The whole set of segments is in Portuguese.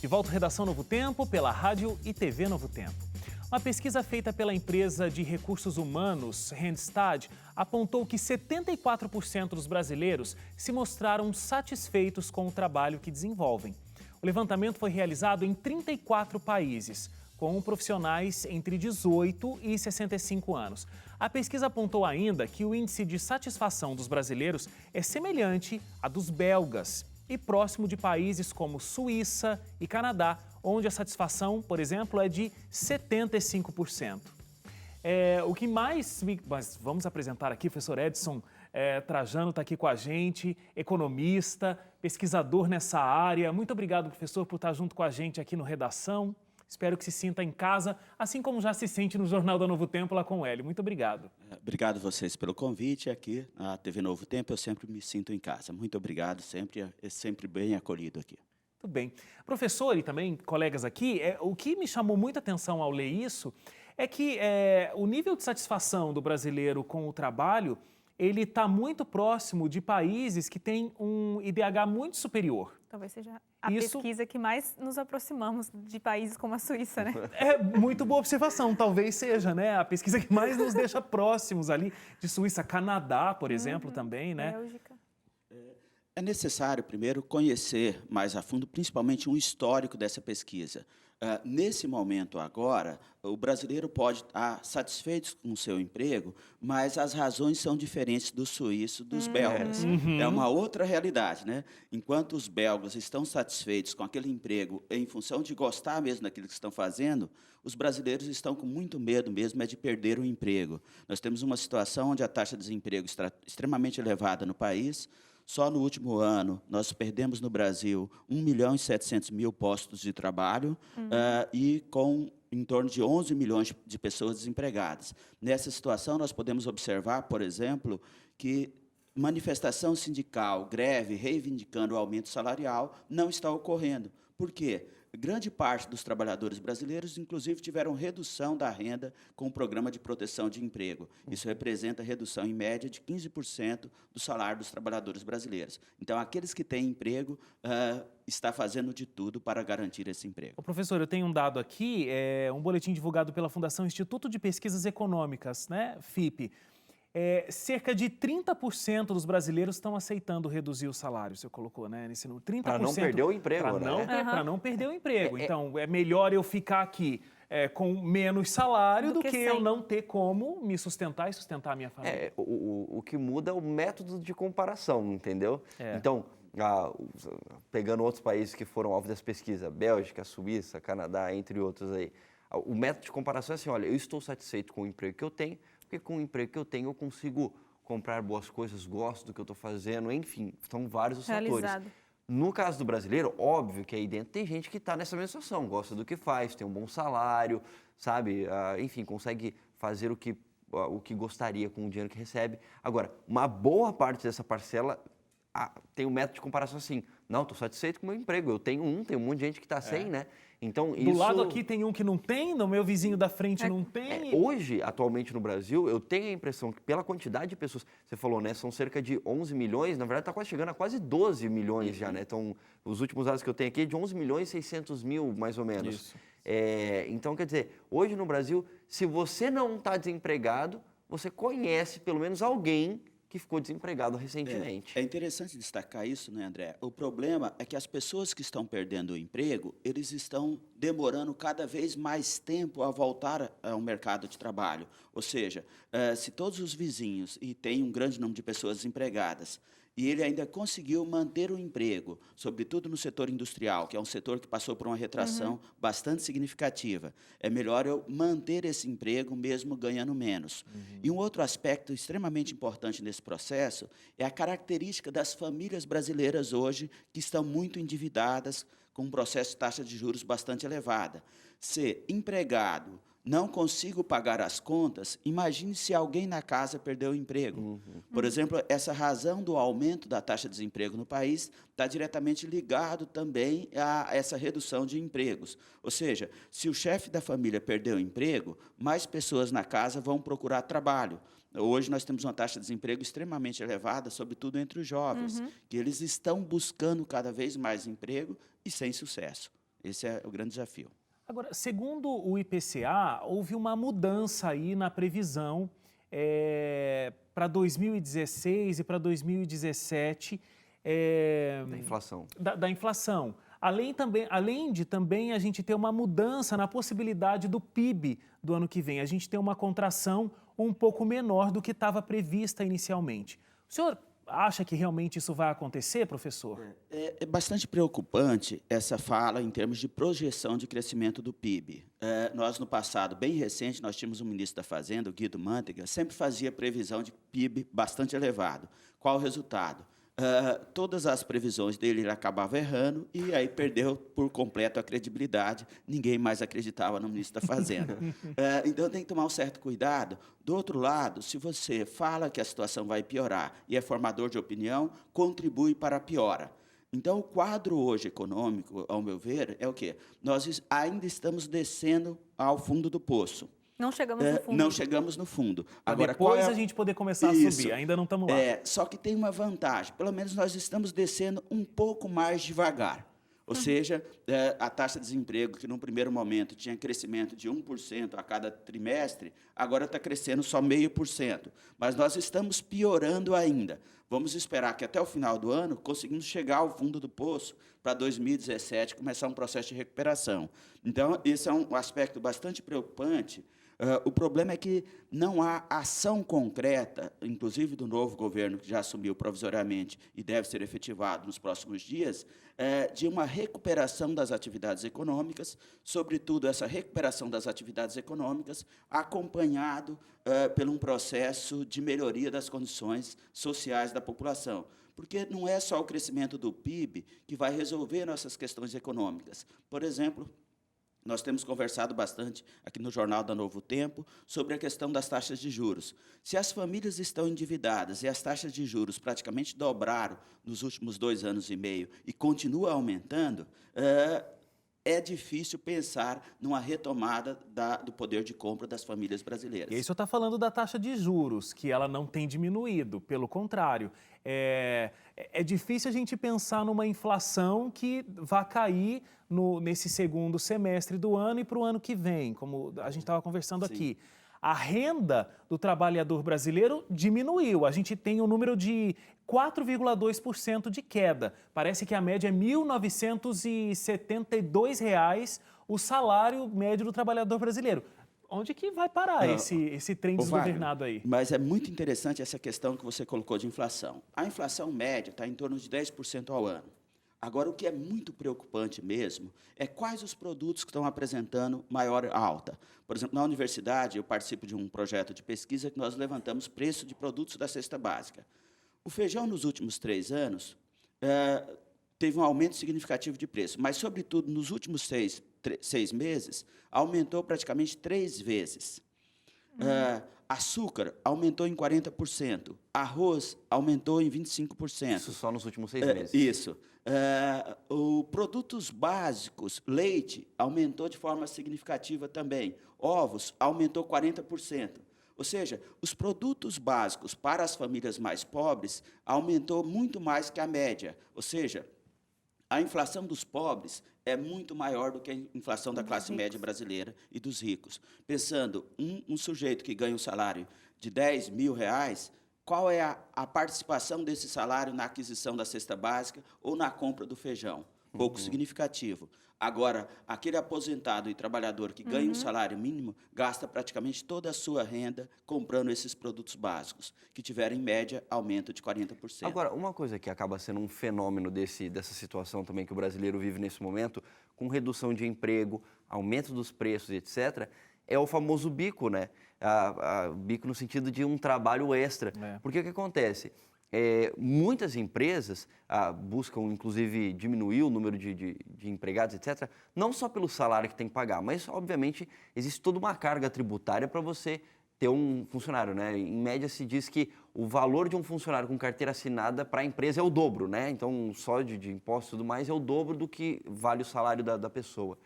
De volta à Redação Novo Tempo, pela Rádio e TV Novo Tempo. Uma pesquisa feita pela empresa de recursos humanos Randstad apontou que 74% dos brasileiros se mostraram satisfeitos com o trabalho que desenvolvem. O levantamento foi realizado em 34 países, com profissionais entre 18 e 65 anos. A pesquisa apontou ainda que o índice de satisfação dos brasileiros é semelhante à dos belgas e próximo de países como Suíça e Canadá, onde a satisfação, por exemplo, é de 75%. O que mais... Mas vamos apresentar aqui, professor Edson Trajano está aqui com a gente, economista, pesquisador nessa área. Muito obrigado, professor, por estar junto com a gente aqui no Redação. Espero que se sinta em casa, assim como já se sente no Jornal da Novo Tempo lá com o Hélio. Muito obrigado. Obrigado a vocês pelo convite. Aqui na TV Novo Tempo eu sempre me sinto em casa. Muito obrigado, sempre bem acolhido aqui. Tudo bem. Professor e também colegas aqui, o que me chamou muita atenção ao ler isso é que o nível de satisfação do brasileiro com o trabalho, ele está muito próximo de países que têm um IDH muito superior. Talvez seja a pesquisa que mais nos aproximamos de países como a Suíça, né? É muito boa observação, talvez seja, né? A pesquisa que mais nos deixa próximos ali de Suíça, Canadá, por exemplo, também, né? Bélgica. É necessário, primeiro, conhecer mais a fundo, principalmente um histórico dessa pesquisa. Nesse momento agora, o brasileiro pode estar satisfeito com o seu emprego, mas as razões são diferentes do suíço, dos belgas. É uma outra realidade, né? Enquanto os belgas estão satisfeitos com aquele emprego em função de gostar mesmo daquilo que estão fazendo, os brasileiros estão com muito medo mesmo de perder o emprego. Nós temos uma situação onde a taxa de desemprego está extremamente elevada no país. Só no último ano, nós perdemos no Brasil 1.700.000 postos de trabalho e com em torno de 11 milhões de pessoas desempregadas. Nessa situação, nós podemos observar, por exemplo, que manifestação sindical, greve, reivindicando o aumento salarial, não está ocorrendo. Por quê? Grande parte dos trabalhadores brasileiros, inclusive, tiveram redução da renda com o programa de proteção de emprego. Isso representa redução, em média, de 15% do salário dos trabalhadores brasileiros. Então, aqueles que têm emprego está fazendo de tudo para garantir esse emprego. Ô, professor, eu tenho um dado aqui, um boletim divulgado pela Fundação Instituto de Pesquisas Econômicas, né, FIPE. Cerca de 30% dos brasileiros estão aceitando reduzir o salário, você colocou, né, nesse número. 30%. Para não perder o emprego, Para não perder o emprego. Então, é melhor eu ficar aqui com menos salário do que eu não ter como me sustentar e sustentar a minha família. O que muda é o método de comparação, entendeu? Então, pegando outros países que foram alvo dessa pesquisa, Bélgica, Suíça, Canadá, entre outros aí, o método de comparação é assim, olha, eu estou satisfeito com o emprego que eu tenho, porque com o emprego que eu tenho eu consigo comprar boas coisas, gosto do que eu estou fazendo, enfim, são vários os fatores. No caso do brasileiro, óbvio que aí dentro tem gente que está nessa mesma situação, gosta do que faz, tem um bom salário, sabe, enfim, consegue fazer o que gostaria com o dinheiro que recebe. Agora, uma boa parte dessa parcela tem um método de comparação assim, não, estou satisfeito com o meu emprego, eu tenho tem um monte de gente que está sem, né? Então, do lado aqui tem um que não tem, no meu vizinho da frente não tem. Hoje, atualmente no Brasil, eu tenho a impressão que pela quantidade de pessoas, você falou, né, são cerca de 11 milhões, na verdade está quase chegando a quase 12 milhões já, né? Então, os últimos dados que eu tenho aqui é de 11 milhões e 600 mil, mais ou menos. Isso. Então, quer dizer, hoje no Brasil, se você não está desempregado, você conhece pelo menos alguém que ficou desempregado recentemente. É interessante destacar isso, né, André? O problema é que as pessoas que estão perdendo o emprego, eles estão demorando cada vez mais tempo a voltar ao mercado de trabalho. Ou seja, se todos os vizinhos, e tem um grande número de pessoas desempregadas, e ele ainda conseguiu manter o emprego, sobretudo no setor industrial, que é um setor que passou por uma retração bastante significativa. É melhor eu manter esse emprego mesmo ganhando menos. E um outro aspecto extremamente importante nesse processo é a característica das famílias brasileiras hoje, que estão muito endividadas, com um processo de taxa de juros bastante elevada. Ser empregado, não consigo pagar as contas, imagine se alguém na casa perdeu o emprego. Por exemplo, essa razão do aumento da taxa de desemprego no país está diretamente ligado também a essa redução de empregos. Ou seja, se o chefe da família perdeu o emprego, mais pessoas na casa vão procurar trabalho. Hoje nós temos uma taxa de desemprego extremamente elevada, sobretudo entre os jovens, que eles estão buscando cada vez mais emprego e sem sucesso. Esse é o grande desafio. Agora, segundo o IPCA, houve uma mudança aí na previsão para 2016 e para 2017 Da inflação. Da inflação. Além de também a gente ter uma mudança na possibilidade do PIB do ano que vem. A gente tem uma contração um pouco menor do que estava prevista inicialmente. O senhor acha que realmente isso vai acontecer, professor? É bastante preocupante essa fala em termos de projeção de crescimento do PIB. Nós, no passado, bem recente, nós tínhamos um ministro da Fazenda, o Guido Mantega, sempre fazia previsão de PIB bastante elevado. Qual o resultado? Todas as previsões dele ele acabava errando e aí perdeu por completo a credibilidade. Ninguém mais acreditava no ministro da Fazenda. Então, tem que tomar um certo cuidado. Do outro lado, se você fala que a situação vai piorar e é formador de opinião, contribui para a piora. Então, o quadro hoje econômico, ao meu ver, é o quê? Nós ainda estamos descendo ao fundo do poço. Não chegamos no fundo. Não chegamos no fundo. Agora, depois a gente poder começar a subir, ainda não estamos lá. Só que tem uma vantagem, pelo menos nós estamos descendo um pouco mais devagar. Ou seja, a taxa de desemprego, que num primeiro momento tinha crescimento de 1% a cada trimestre, agora está crescendo só 0,5%. Mas nós estamos piorando ainda. Vamos esperar que até o final do ano conseguimos chegar ao fundo do poço para 2017 começar um processo de recuperação. Então, esse é um aspecto bastante preocupante. O problema é que não há ação concreta, inclusive do novo governo, que já assumiu provisoriamente e deve ser efetivado nos próximos dias, de uma recuperação das atividades econômicas, sobretudo essa recuperação das atividades econômicas, acompanhado por um processo de melhoria das condições sociais da população. Porque não é só o crescimento do PIB que vai resolver nossas questões econômicas. Por exemplo, nós temos conversado bastante aqui no Jornal da Novo Tempo sobre a questão das taxas de juros. Se as famílias estão endividadas e as taxas de juros praticamente dobraram nos últimos 2 anos e meio e continuam aumentando, é difícil pensar numa retomada do poder de compra das famílias brasileiras. E aí o senhor está falando da taxa de juros, que ela não tem diminuído, pelo contrário. É difícil a gente pensar numa inflação que vai cair nesse segundo semestre do ano e para o ano que vem, como a gente estava conversando aqui. A renda do trabalhador brasileiro diminuiu. A gente tem um número de 4,2% de queda. Parece que a média é R$ 1.972 o salário médio do trabalhador brasileiro. Onde que vai parar esse trem desgovernado aí? Mas é muito interessante essa questão que você colocou de inflação. A inflação média está em torno de 10% ao ano. Agora, o que é muito preocupante mesmo é quais os produtos que estão apresentando maior alta. Por exemplo, na universidade, eu participo de um projeto de pesquisa que nós levantamos preço de produtos da cesta básica. O feijão, nos últimos 3 anos, teve um aumento significativo de preço, mas, sobretudo, nos últimos 6 meses, aumentou praticamente 3 vezes. Açúcar aumentou em 40%, arroz aumentou em 25%. Isso só nos últimos 6 meses? Isso. Produtos básicos, leite, aumentou de forma significativa também. Ovos, aumentou 40%. Ou seja, os produtos básicos para as famílias mais pobres aumentou muito mais que a média. Ou seja, a inflação dos pobres é muito maior do que a inflação da classe média brasileira e dos ricos. Pensando, um sujeito que ganha um salário de R$10 mil, qual é a participação desse salário na aquisição da cesta básica ou na compra do feijão? Pouco significativo. Agora, aquele aposentado e trabalhador que ganha um salário mínimo gasta praticamente toda a sua renda comprando esses produtos básicos, que tiveram, em média, aumento de 40%. Agora, uma coisa que acaba sendo um fenômeno dessa situação também que o brasileiro vive nesse momento, com redução de emprego, aumento dos preços, etc., é o famoso bico, né? Bico no sentido de um trabalho extra. Porque o que acontece? Muitas empresas buscam, inclusive, diminuir o número de empregados, etc., não só pelo salário que tem que pagar, mas, obviamente, existe toda uma carga tributária para você ter um funcionário, né? Em média, se diz que o valor de um funcionário com carteira assinada para a empresa é o dobro, né? Então, só de impostos e tudo mais é o dobro do que vale o salário da pessoa.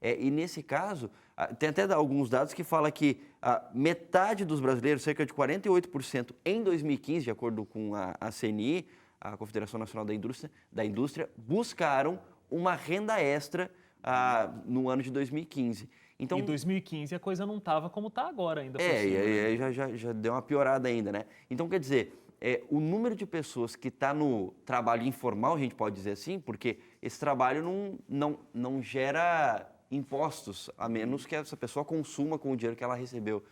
E, nesse caso, tem até alguns dados que falam que metade dos brasileiros, cerca de 48%, em 2015, de acordo com a CNI, a Confederação Nacional da Indústria, buscaram uma renda extra no ano de 2015. Então, em 2015 a coisa não estava como está agora ainda. E aí já deu uma piorada ainda, né? Então, quer dizer, o número de pessoas que está no trabalho informal, a gente pode dizer assim, porque esse trabalho não gera impostos, a menos que essa pessoa consuma com o dinheiro que ela recebeu.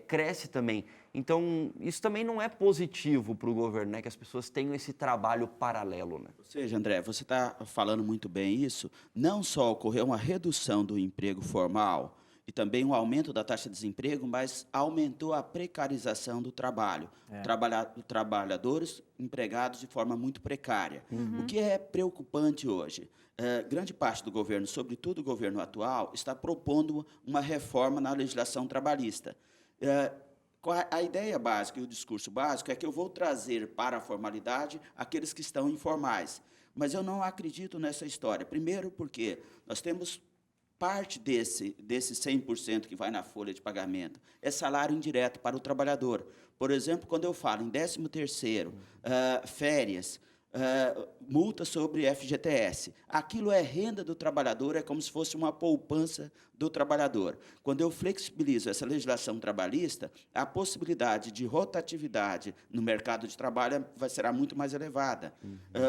Cresce também. Então, isso também não é positivo para o governo, né? Que as pessoas tenham esse trabalho paralelo, né? Ou seja, André, você está falando muito bem isso. Não só ocorreu uma redução do emprego formal e também um aumento da taxa de desemprego, mas aumentou a precarização do trabalho. Trabalhadores empregados de forma muito precária. O que é preocupante hoje? Grande parte do governo, sobretudo o governo atual, está propondo uma reforma na legislação trabalhista. A ideia básica e o discurso básico é que eu vou trazer para a formalidade aqueles que estão informais. Mas eu não acredito nessa história. Primeiro porque nós temos parte desse 100% que vai na folha de pagamento é salário indireto para o trabalhador. Por exemplo, quando eu falo em 13º, férias, multa sobre FGTS. Aquilo é renda do trabalhador, é como se fosse uma poupança do trabalhador. Quando eu flexibilizo essa legislação trabalhista, a possibilidade de rotatividade no mercado de trabalho será muito mais elevada.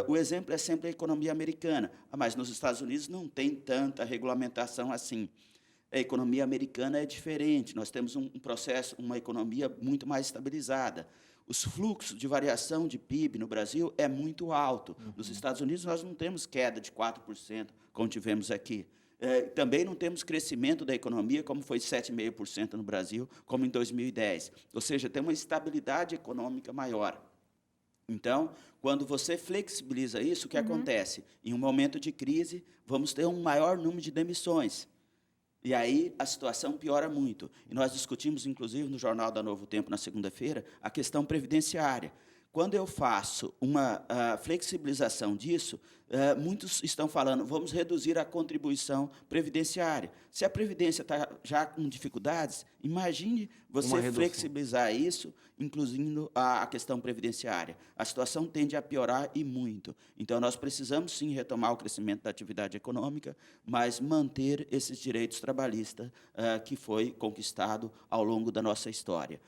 O exemplo é sempre a economia americana, mas nos Estados Unidos não tem tanta regulamentação assim. A economia americana é diferente, nós temos um processo, uma economia muito mais estabilizada. Os fluxos de variação de PIB no Brasil é muito alto. Nos Estados Unidos, nós não temos queda de 4%, como tivemos aqui. Também não temos crescimento da economia, como foi 7,5% no Brasil, como em 2010. Ou seja, tem uma estabilidade econômica maior. Então, quando você flexibiliza isso, o que acontece? Em um momento de crise, vamos ter um maior número de demissões. E aí a situação piora muito. E nós discutimos, inclusive, no Jornal da Novo Tempo, na segunda-feira, a questão previdenciária. Quando eu faço uma flexibilização disso, muitos estão falando, vamos reduzir a contribuição previdenciária. Se a Previdência está já com dificuldades, imagine você flexibilizar isso, incluindo a questão previdenciária. A situação tende a piorar e muito. Então, nós precisamos, sim, retomar o crescimento da atividade econômica, mas manter esses direitos trabalhistas que foi conquistado ao longo da nossa história.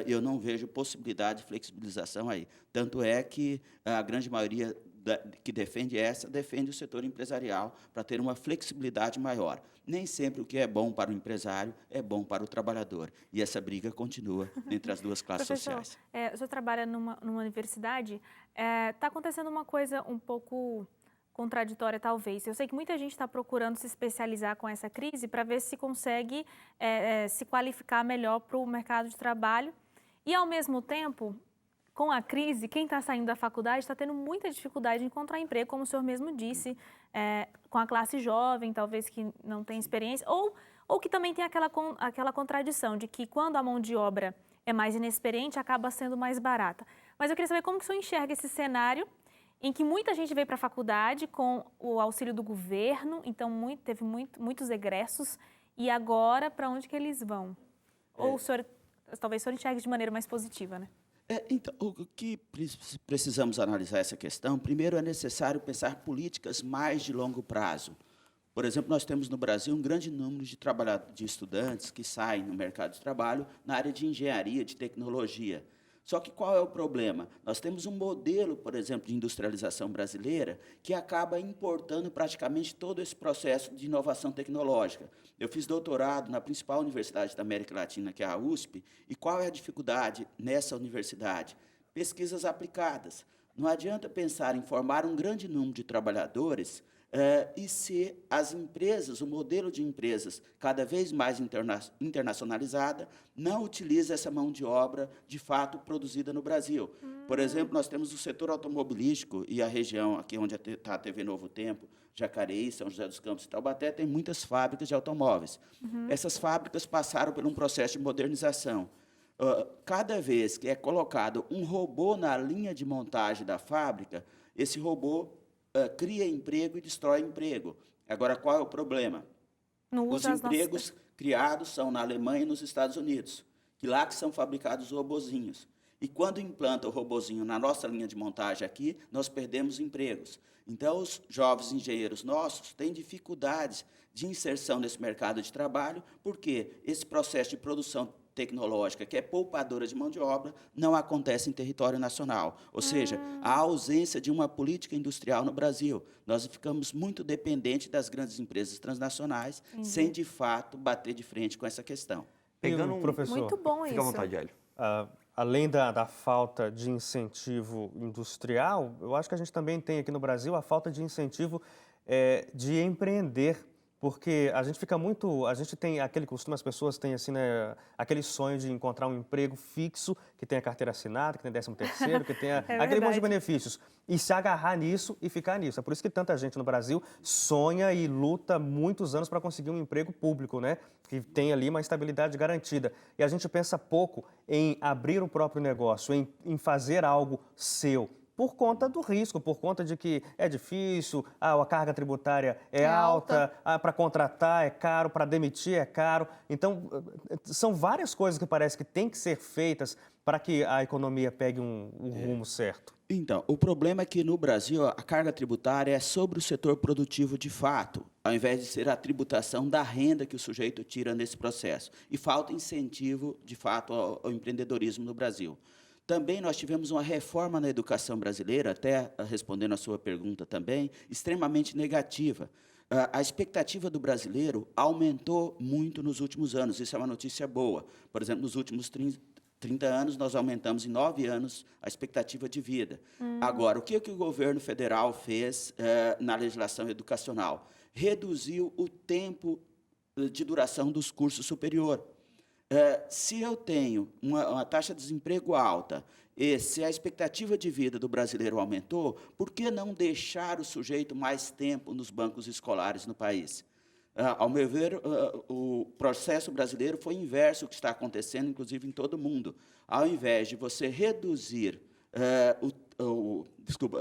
Eu não vejo possibilidade de flexibilização aí. Tanto é que a grande maioria que defende o setor empresarial para ter uma flexibilidade maior. Nem sempre o que é bom para o empresário é bom para o trabalhador. E essa briga continua entre as duas classes sociais. O senhor trabalha numa universidade, está acontecendo uma coisa um pouco contraditória, talvez. Eu sei que muita gente está procurando se especializar com essa crise para ver se consegue se qualificar melhor para o mercado de trabalho e, ao mesmo tempo, com a crise, quem está saindo da faculdade está tendo muita dificuldade de encontrar emprego, como o senhor mesmo disse, com a classe jovem, talvez que não tem experiência, ou que também tem aquela contradição de que quando a mão de obra é mais inexperiente, acaba sendo mais barata. Mas eu queria saber como que o senhor enxerga esse cenário em que muita gente veio para a faculdade com o auxílio do governo, então teve muitos egressos, e agora para onde que eles vão? Ou talvez o senhor enxergue de maneira mais positiva, né? Então, o que precisamos analisar essa questão, primeiro é necessário pensar políticas mais de longo prazo. Por exemplo, nós temos no Brasil um grande número de estudantes que saem no mercado de trabalho na área de engenharia, de tecnologia. Só que qual é o problema? Nós temos um modelo, por exemplo, de industrialização brasileira que acaba importando praticamente todo esse processo de inovação tecnológica. Eu fiz doutorado na principal universidade da América Latina, que é a USP, e qual é a dificuldade nessa universidade? Pesquisas aplicadas. Não adianta pensar em formar um grande número de trabalhadores e se as empresas, o modelo de empresas cada vez mais internacionalizada, não utiliza essa mão de obra, de fato, produzida no Brasil. Por exemplo, nós temos o setor automobilístico e a região aqui onde está a TV Novo Tempo, Jacareí, São José dos Campos e Taubaté, tem muitas fábricas de automóveis. Essas fábricas passaram por um processo de modernização. Cada vez que é colocado um robô na linha de montagem da fábrica, esse robô cria emprego e destrói emprego. Agora, qual é o problema? Os empregos criados são na Alemanha e nos Estados Unidos, que lá que são fabricados os robozinhos. E quando implanta o robozinho na nossa linha de montagem aqui, nós perdemos empregos. Então, os jovens engenheiros nossos têm dificuldades de inserção nesse mercado de trabalho, porque esse processo de produção tecnológica, que é poupadora de mão de obra, não acontece em território nacional. Ou seja, a ausência de uma política industrial no Brasil. Nós ficamos muito dependentes das grandes empresas transnacionais, sem, de fato, bater de frente com essa questão. Pegando professor, Muito bom Fica à isso. vontade, Hélio. além da falta de incentivo industrial, eu acho que a gente também tem aqui no Brasil a falta de incentivo de empreender. Porque a gente tem aquele costume, as pessoas têm assim, né, aquele sonho de encontrar um emprego fixo, que tenha carteira assinada, que tenha 13º, que tenha aquele monte de benefícios. E se agarrar nisso e ficar nisso. É por isso que tanta gente no Brasil sonha e luta muitos anos para conseguir um emprego público, né, que tem ali uma estabilidade garantida. E a gente pensa pouco em abrir o próprio negócio, em fazer algo seu. Por conta do risco, por conta de que é difícil, a carga tributária é alta, para contratar é caro, para demitir é caro. Então, são várias coisas que parece que têm que ser feitas para que a economia pegue um rumo certo. Então, o problema é que no Brasil a carga tributária é sobre o setor produtivo de fato, ao invés de ser a tributação da renda que o sujeito tira nesse processo. E falta incentivo, de fato, ao empreendedorismo no Brasil. Também nós tivemos uma reforma na educação brasileira, até respondendo a sua pergunta também, extremamente negativa. A expectativa do brasileiro aumentou muito nos últimos anos, isso é uma notícia boa. Por exemplo, nos últimos 30 anos, nós aumentamos em 9 anos a expectativa de vida. Agora, o que o governo federal fez na legislação educacional? Reduziu o tempo de duração dos cursos superiores. Se eu tenho uma taxa de desemprego alta e se a expectativa de vida do brasileiro aumentou, por que não deixar o sujeito mais tempo nos bancos escolares no país? Ao meu ver, o processo brasileiro foi inverso ao que está acontecendo, inclusive, em todo o mundo. Ao invés de você reduzir,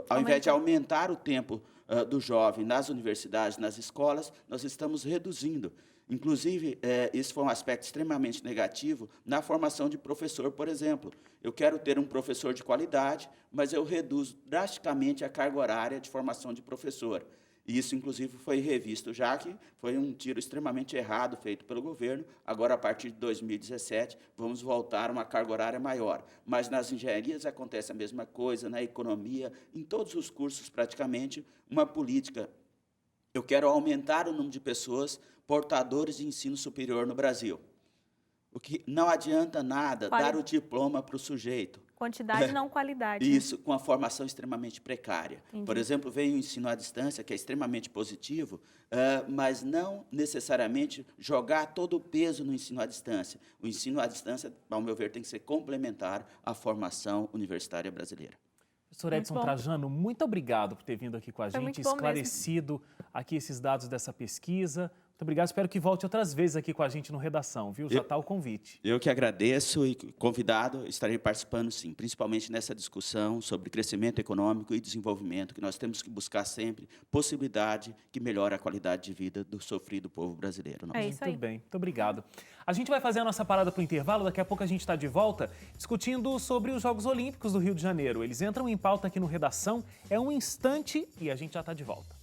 ao invés de aumentar o tempo do jovem nas universidades, nas escolas, nós estamos reduzindo. Inclusive, isso foi um aspecto extremamente negativo na formação de professor, por exemplo. Eu quero ter um professor de qualidade, mas eu reduzo drasticamente a carga horária de formação de professor. E isso, inclusive, foi revisto, já que foi um tiro extremamente errado feito pelo governo. Agora, a partir de 2017, vamos voltar a uma carga horária maior. Mas nas engenharias acontece a mesma coisa, na economia, em todos os cursos, praticamente, uma política. Eu quero aumentar o número de pessoas portadores de ensino superior no Brasil. O que não adianta nada dar o diploma para o sujeito. Quantidade, não qualidade. Isso, com a formação extremamente precária. Entendi. Por exemplo, vem o ensino à distância, que é extremamente positivo, mas não necessariamente jogar todo o peso no ensino à distância. O ensino à distância, ao meu ver, tem que ser complementar à formação universitária brasileira. Professor Edson Trajano, muito obrigado por ter vindo aqui com a gente, esclarecido aqui esses dados dessa pesquisa. Muito obrigado, espero que volte outras vezes aqui com a gente no Redação, viu? Já está o convite. Eu que agradeço e, convidado, estarei participando sim, principalmente nessa discussão sobre crescimento econômico e desenvolvimento, que nós temos que buscar sempre possibilidade que melhore a qualidade de vida do sofrido povo brasileiro. É isso aí. Muito bem, muito obrigado. A gente vai fazer a nossa parada para o intervalo, daqui a pouco a gente está de volta discutindo sobre os Jogos Olímpicos do Rio de Janeiro. Eles entram em pauta aqui no Redação, é um instante e a gente já está de volta.